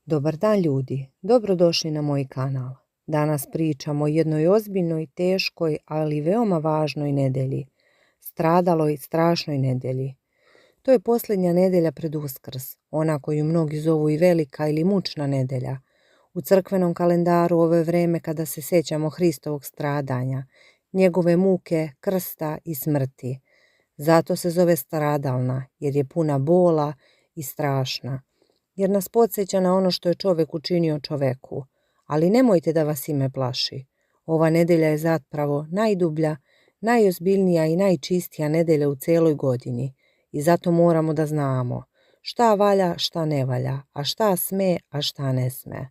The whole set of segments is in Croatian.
Dobar dan ljudi, dobrodošli na moj kanal. Danas pričamo o jednoj ozbiljnoj, teškoj, ali veoma važnoj nedelji. Stradaloj, strašnoj nedelji. To je posljednja nedelja pred Uskrs, ona koju mnogi zovu i velika ili mučna nedelja. U crkvenom kalendaru ovo je vreme kada se sjećamo Hristovog stradanja, njegove muke, krsta i smrti. Zato se zove stradalna, jer je puna bola i strašna. Jer nas podsjeća na ono što je čovjek učinio čoveku. Ali nemojte da vas ime plaši. Ova nedelja je zapravo najdublja, najozbiljnija i najčistija nedelja u cijeloj godini. I zato moramo da znamo šta valja, šta ne valja, a šta sme, a šta ne sme.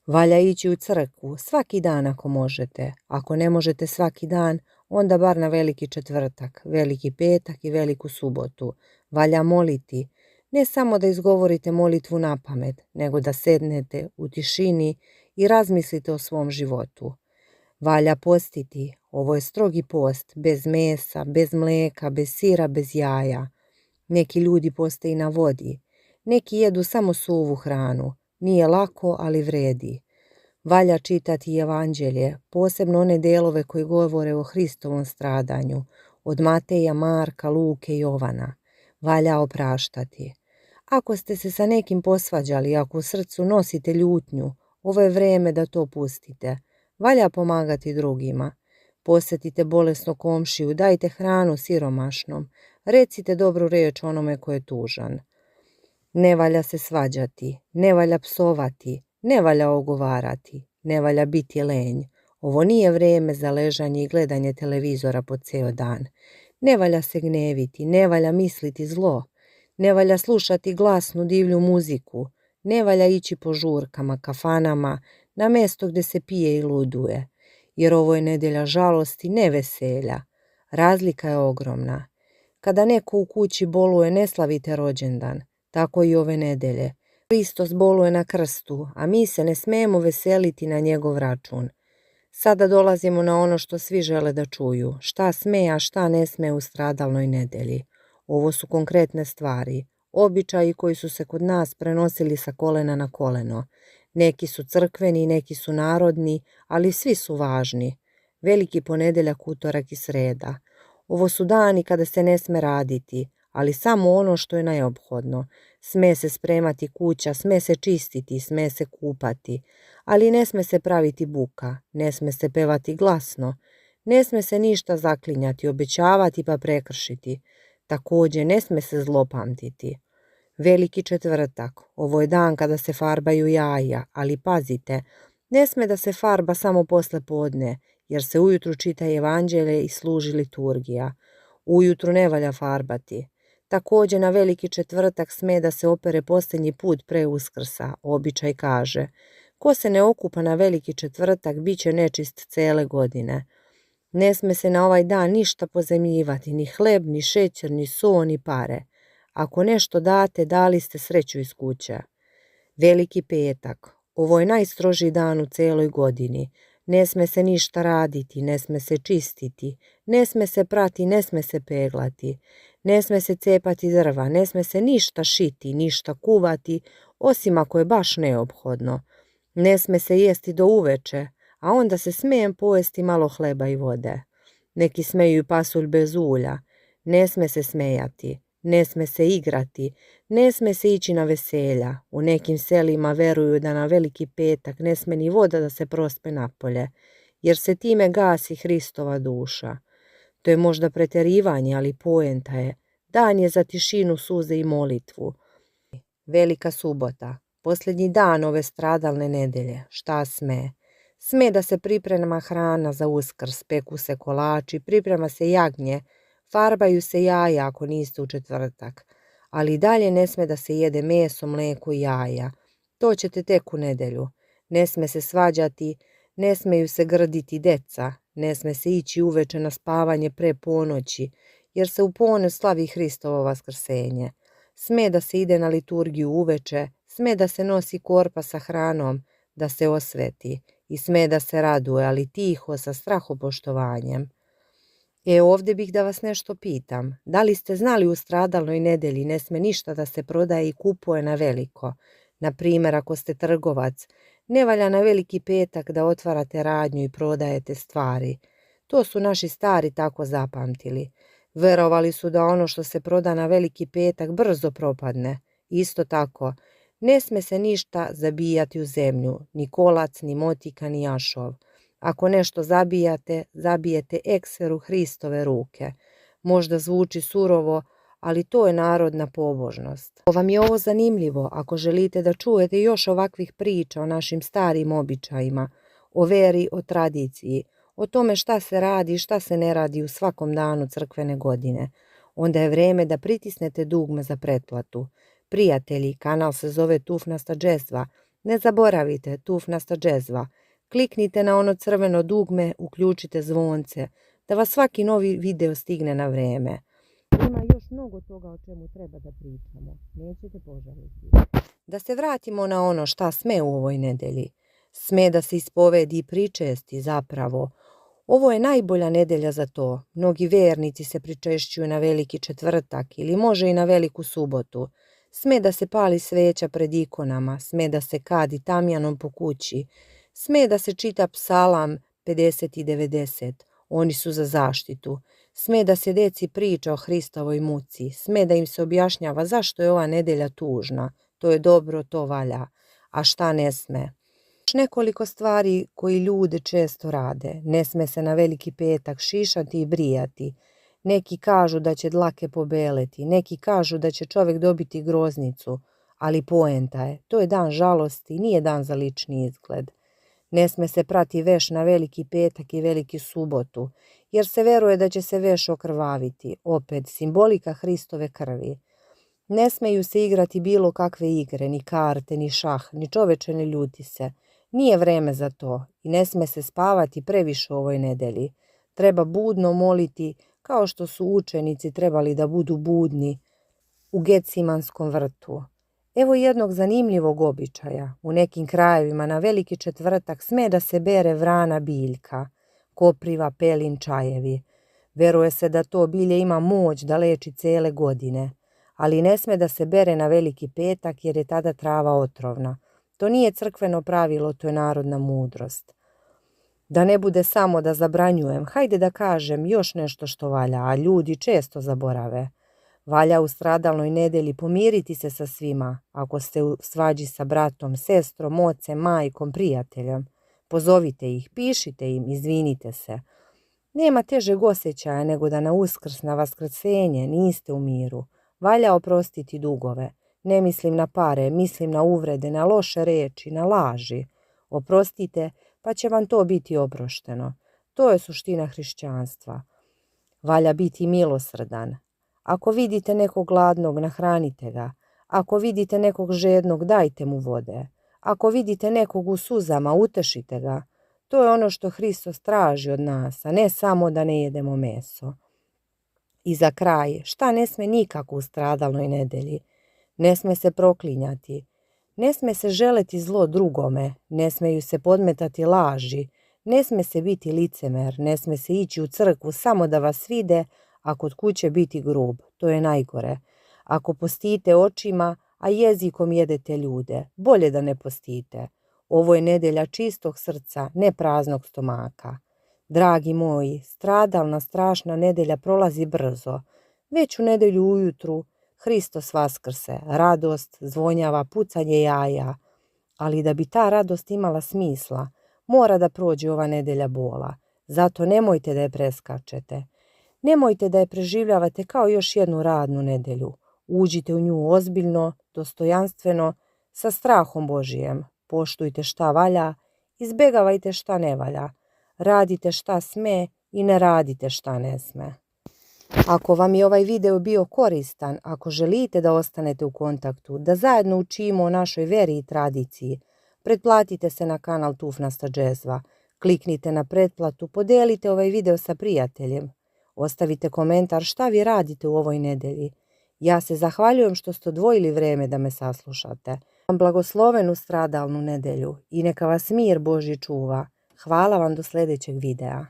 Valja ići u crkvu svaki dan ako možete. Ako ne možete svaki dan, onda bar na Veliki četvrtak, Veliki petak i Veliku subotu. Valja moliti. Ne samo da izgovorite molitvu na pamet, nego da sednete u tišini i razmislite o svom životu. Valja postiti, ovo je strogi post, bez mesa, bez mlijeka, bez sira, bez jaja. Neki ljudi poste i na vodi, neki jedu samo suvu hranu, nije lako, ali vredi. Valja čitati evanđelje, posebno one delove koji govore o Hristovom stradanju, od Mateja, Marka, Luke i Jovana. Valja opraštati. Ako ste se sa nekim posvađali, ako u srcu nosite ljutnju, ovo je vreme da to pustite. Valja pomagati drugima. Posjetite bolesnog komšiju, dajte hranu siromašnom, recite dobru riječ onome ko je tužan. Ne valja se svađati, ne valja psovati, ne valja ogovarati, ne valja biti lenj. Ovo nije vrijeme za ležanje i gledanje televizora po ceo dan. Ne valja se gneviti, ne valja misliti zlo. Ne valja slušati glasnu divlju muziku, ne valja ići po žurkama, kafanama, na mjesto gdje se pije i luduje, jer ovo je nedelja žalosti, ne veselja. Razlika je ogromna. Kada neko u kući boluje, ne slavite rođendan, tako i ove nedelje. Hristos boluje na krstu, a mi se ne smijemo veseliti na njegov račun. Sada dolazimo na ono što svi žele da čuju, šta sme, a šta ne sme u stradalnoj nedelji. Ovo su konkretne stvari, običaji koji su se kod nas prenosili sa kolena na koleno. Neki su crkveni, neki su narodni, ali svi su važni. Veliki ponedeljak, utorak i sreda. Ovo su dani kada se ne sme raditi, ali samo ono što je neophodno. Sme se spremati kuća, sme se čistiti, sme se kupati, ali ne sme se praviti buka, ne sme se pevati glasno, ne sme se ništa zaklinjati, obećavati pa prekršiti. Također ne sme se zlopamtiti. Veliki četvrtak, ovo je dan kada se farbaju jaja, ali pazite, ne sme da se farba samo posle podne, jer se ujutru čita evanđelje i služi liturgija. Ujutru ne valja farbati. Također na Veliki četvrtak sme da se opere posljednji put pre Uskrsa, običaj kaže. Ko se ne okupa na Veliki četvrtak, bit će nečist cele godine. Ne sme se na ovaj dan ništa pozemljivati, ni hleb, ni šećer, ni so, ni pare. Ako nešto date, dali ste sreću iz kuće. Veliki petak. Ovo je najstrožiji dan u celoj godini. Ne sme se ništa raditi, ne sme se čistiti, ne sme se prati, ne sme se peglati, ne sme se cepati drva, ne sme se ništa šiti, ništa kuvati, osim ako je baš neophodno. Ne sme se jesti do uveče, a onda se smijem pojesti malo hleba i vode. Neki smeju i pasulj bez ulja, ne sme se smejati, ne sme se igrati, ne sme se ići na veselja. U nekim selima veruju da na Veliki petak ne sme ni voda da se prospe napolje, jer se time gasi Hristova duša. To je možda preterivanje, ali poenta je, dan je za tišinu, suze i molitvu. Velika subota, posljednji dan ove stradalne nedelje, šta sme? Sme da se priprema hrana za Uskrs, peku se kolači, priprema se jagnje, farbaju se jaja ako niste u četvrtak, ali dalje ne sme da se jede meso, mlijeko i jaja. To ćete tek u nedelju. Ne sme se svađati, ne smeju se grditi deca, ne sme se ići uveče na spavanje pre ponoći, jer se u ponoć slavi Hristovo vaskrsenje. Sme da se ide na liturgiju uveče, sme da se nosi korpa sa hranom, da se osveti i sme da se raduje, ali tiho, sa strahopoštovanjem. Ovdje bih da vas nešto pitam. Da li ste znali u stradalnoj nedelji ne sme ništa da se prodaje i kupuje na veliko? Na primjer, ako ste trgovac, ne valja na Veliki petak da otvarate radnju i prodajete stvari. To su naši stari tako zapamtili. Verovali su da ono što se proda na Veliki petak brzo propadne. Isto tako, ne sme se ništa zabijati u zemlju, ni kolac, ni motika, ni jašov. Ako nešto zabijate, zabijete ekser u Hristove ruke. Možda zvuči surovo, ali to je narodna pobožnost. Ako vam je ovo zanimljivo, ako želite da čujete još ovakvih priča o našim starim običajima, o veri, o tradiciji, o tome šta se radi i šta se ne radi u svakom danu crkvene godine, onda je vreme da pritisnete dugme za pretplatu. Prijatelji, kanal se zove Tufnasta džezva. Ne zaboravite, Tufnasta džezva. Kliknite na ono crveno dugme, uključite zvonce, da vas svaki novi video stigne na vreme. Ima još mnogo toga o čemu treba da pričamo. Nećete požaliti. Da se vratimo na ono šta sme u ovoj nedelji. Sme da se ispovedi i pričesti zapravo. Ovo je najbolja nedelja za to. Mnogi vernici se pričešćuju na Veliki četvrtak ili može i na Veliku subotu. Sme da se pali sveća pred ikonama, sme da se kadi tamjanom po kući, sme da se čita psalam 50 i 90, oni su za zaštitu. Sme da se deci priča o Hristovoj muci, sme da im se objašnjava zašto je ova nedelja tužna, to je dobro, to valja, a šta ne sme. Nekoliko stvari koji ljude često rade. Ne sme se na Veliki petak šišati i brijati. Neki kažu da će dlake pobeleti, neki kažu da će čovjek dobiti groznicu, ali poenta je, to je dan žalosti, nije dan za lični izgled. Ne sme se prati veš na Veliki petak i Veliki subotu, jer se veruje da će se veš okrvaviti, opet simbolika Hristove krvi. Ne smeju se igrati bilo kakve igre, ni karte, ni šah, ni čoveče ne ljuti se. Nije vreme za to i ne sme se spavati previše u ovoj nedelji. Treba budno moliti kao što su učenici trebali da budu budni u Gecimanskom vrtu. Evo jednog zanimljivog običaja. U nekim krajevima na Veliki četvrtak sme da se bere vrana biljka, kopriva, pelin, čajevi. Veruje se da to bilje ima moć da leči cele godine, ali ne sme da se bere na Veliki petak jer je tada trava otrovna. To nije crkveno pravilo, to je narodna mudrost. Da ne bude samo da zabranjujem, hajde da kažem još nešto što valja, a ljudi često zaborave. Valja u stradalnoj nedelji pomiriti se sa svima, ako ste u svađi sa bratom, sestrom, ocem, majkom, prijateljem. Pozovite ih, pišite im, izvinite se. Nema težeg osjećaja nego da na Uskrs, na Vaskrsenje niste u miru. Valja oprostiti dugove. Ne mislim na pare, mislim na uvrede, na loše reči, na laži. Oprostite, pa će vam to biti oprošteno. To je suština hrišćanstva. Valja biti milosrdan. Ako vidite nekog gladnog, nahranite ga. Ako vidite nekog žednog, dajte mu vode. Ako vidite nekog u suzama, utešite ga. To je ono što Hristos traži od nas, a ne samo da ne jedemo meso. I za kraj, šta ne sme nikako u stradalnoj nedelji? Ne sme se proklinjati. Ne sme se želeti zlo drugome, ne smeju se podmetati laži, ne sme se biti licemer, ne sme se ići u crkvu samo da vas vide, a kod kuće biti grub, to je najgore. Ako postite očima, a jezikom jedete ljude, bolje da ne postite. Ovo je nedelja čistog srca, ne praznog stomaka. Dragi moji, stradalna strašna nedelja prolazi brzo. Već u nedelju ujutru Hristos vaskrse, radost, zvonjava, pucanje jaja. Ali da bi ta radost imala smisla, mora da prođe ova nedelja bola. Zato nemojte da je preskačete. Nemojte da je preživljavate kao još jednu radnu nedelju. Uđite u nju ozbiljno, dostojanstveno, sa strahom Božijem. Poštujte šta valja, izbegavajte šta ne valja. Radite šta sme i ne radite šta ne sme. Ako vam je ovaj video bio koristan, ako želite da ostanete u kontaktu, da zajedno učimo o našoj veri i tradiciji, pretplatite se na kanal Tufnasta džezva, kliknite na pretplatu, podelite ovaj video sa prijateljem, ostavite komentar šta vi radite u ovoj nedelji. Ja se zahvaljujem što ste odvojili vreme da me saslušate. Vam blagoslovenu stradalnu nedelju i neka vas mir Božji čuva. Hvala vam do sljedećeg videa.